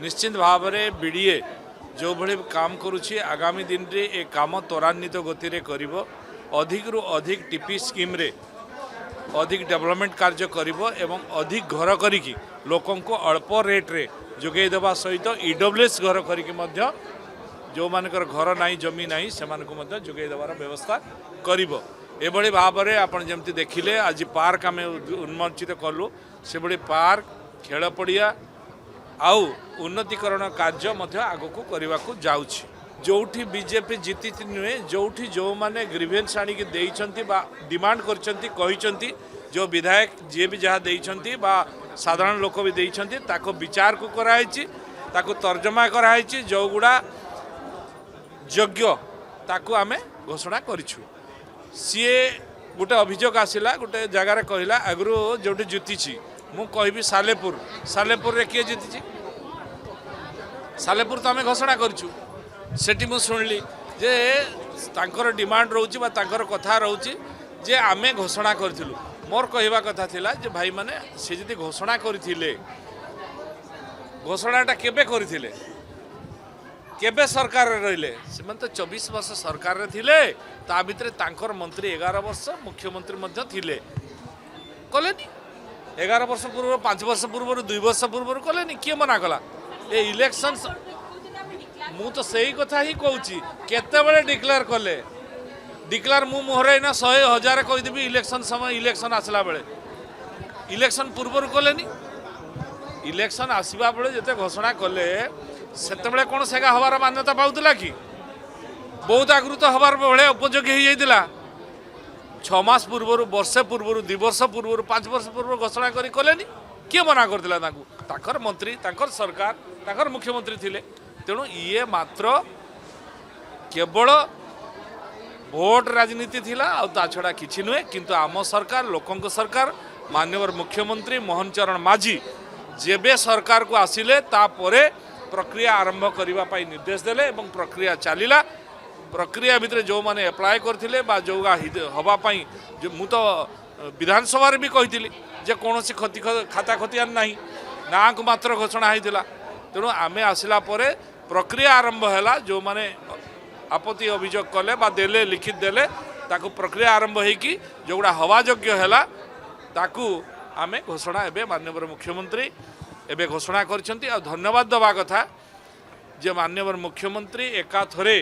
निश्चित भाव में बीडीए जो भली काम करुछि आगामी दिन रे ए काम त्वरान्वित गति रे करिवो अधिक रु अधिक टीपी स्कीम रे अधिक डेवलपमेंट कार्य करिवो एवं अधिक घर करिकी लोकों को अल्प रेट रे जोगै देबा सहित ईडब्ल्यूएस घर करिकी मध्य जो मानकर घर नाही जमी नाही से मानको मध्य जोगै देबार व्यवस्था करिवो एभली भाव में आपण जेमती देखिले आज पार्क आम उन्मोचित कलु से भली पार्क खेल पड़िया आउ उन्नतीकरण कार्य मध्य आगको करने को जाउछि जोठी बीजेपी जीति नुहे जोठी जो माने ग्रीवेंस आनिक देइछंती बा डिमांड करछंती कहिछंती जो विधायक जे भी जहाँ देइछंती बा साधारण लोक भी देइछंती ताको विचार को कराइछि ताको तर्जमा कराइछि जो गुड़ा योग्य ताको आमे घोषणा करिछु सीए गोटे अभियोग आसिला गोटे जगार कहला आगु जो जीति मु कहबी सालेपुर रे किए जीति सालेपुर तो आम घोषणा करूँ सेठी मु शुणिली जे तांकर डिमांड रोची बा तांकर कथा रोची जे आमे घोषणा करूँ मोर कहवा कथा थिला जे भाई माने से जदि घोषणा करथिले घोषणाटा केबे करथिले केबे सरकार रहिले से तो 24 वर्ष सरकार रे थिले ता भितरे तांकर मंत्री 11 वर्ष मुख्यमंत्री मध्य थिले कलेनी 11 वर्ष पूर्व 5 वर्ष पूर्व 2 वर्ष पूर्व कलेनी किए मना कला ए इलेक्शन मु तो सही कथा ही कहूँ केते बड़े डिक्लेयर कले डिक्लेयर मु मोहरे ना 100,000 कहीदेवी इलेक्शन समय इलेक्शन आसला बेले इलेक्शन पूर्व कलेनी इलेक्शन आसवा बेले जिते घोषणा कले सेते कौन सेगा हबार मान्यता पाउला कि बहुत आगु तो हबार बेले उपयोगी हो जाता 6 मास पूर्व वर्षे पूर्व 2 वर्ष पूर्व 5 वर्ष पूर्व घोषणा करें किए मना कर मंत्री सरकार ताकर मुख्यमंत्री थिले तेणु ये मात्र केवल भोट राजनीति थिला आ ता छड़ा किछि नुहे किंतु आम सरकार लोकंक सरकार माननीय मुख्यमंत्री मोहन चरण माझी जेबे सरकार को आसिले तापरे प्रक्रिया आरंभ करने पाई निर्देश देले एवं प्रक्रिया चलिला प्रक्रिया भितर जो माने अप्लाई करथिले बा जो हवा पाई जो मु तो विधानसभा भी कही जे कौन क्षति खाता खतियान नहीं ना को मात्र घोषणा होता तेणु आमे आसला परे प्रक्रिया आरंभ है जो माने आपत्ति अभियोग कले बा देले लिखित देले ताकू प्रक्रिया आरंभ होगी जोगुड़ा हवा योग्य है ताकू आमे घोषणा एबे माननीय मुख्यमंत्री एबे घोषणा करछंती आ धन्यवाद दबा कथा जे माननीय मुख्यमंत्री एका थरे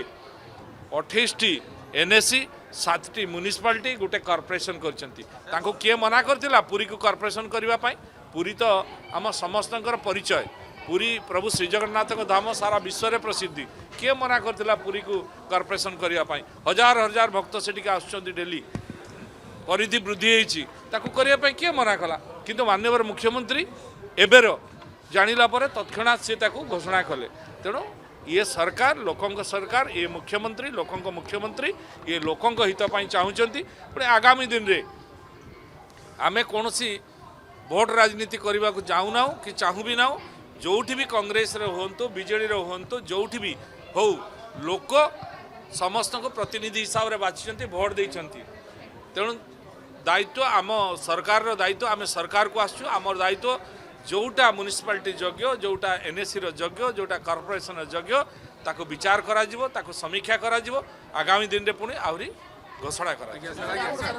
28टी एनएसी 7टी म्युनिसिपालिटी गोटे कॉर्पोरेशन करछंती तांको किए मना करथिला पुरी को कॉर्पोरेशन करबा पाई पुरी तो आम समस्तंकर परिचय पुरी प्रभु श्री जगन्नाथ धाम सारा विश्व में प्रसिद्धि किए मना करथिला पुरी को कॉर्पोरेशन करबा पाई हजार हजार भक्त सेटिका आसुचंती डेली परिधि वृद्धि होईची ताकू करबा पाई किए मना कला किंतु माननीय मुख्यमंत्री एबेर जानिला परे तत्क्षणात से ताकू घोषणा कले तेणु ये सरकार लोकंक सरकार ये मुख्यमंत्री लोकंक मुख्यमंत्री ये लोकंक हित पाई चाहूचंती पुणे आगामी दिन रे आमे कोनोसी भोट राजनीति करने को जाऊना कि चाहू भी ना जोठी भी कांग्रेस रे होंतु बीजेडी रे होंतु जोठी भी हो लोक समस्त को प्रतिनिधि हिसाब से बाछिचंती भोट देइचंती तेणु दायित्व आम सरकार रो दायित्व आमे सरकार को आसछु आम दायित्व जोटा म्युनिसिपालिटी योग्य जोटा एनएसी रो योग्य जोटा कॉर्पोरेशन योग्य ताको विचार करा जिवो ताको समीक्षा करा जिवो आगामी दिन रे पुणी आहुरी घोषणा करा